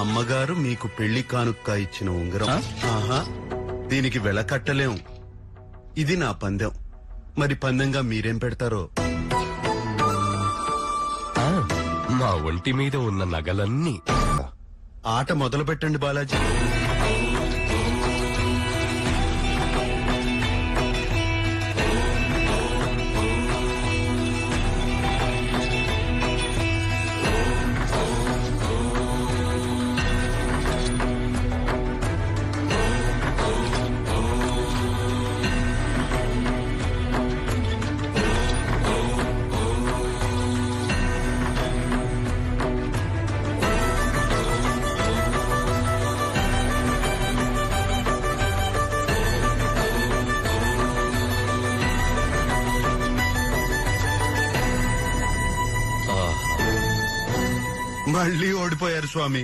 అమ్మగారు మీకు పెళ్లి కానుక్క ఇచ్చిన ఉంగరం. ఆహా, దీనికి వెల కట్టలేం. ఇది నా పందెం. మరి పందెంగా మీరేం పెడతారో? మా ఒంటి మీద ఉన్న నగలన్నీ. ఆట మొదలు పెట్టండి బాలాజీ. మళ్ళీ ఓడిపోయారు స్వామి.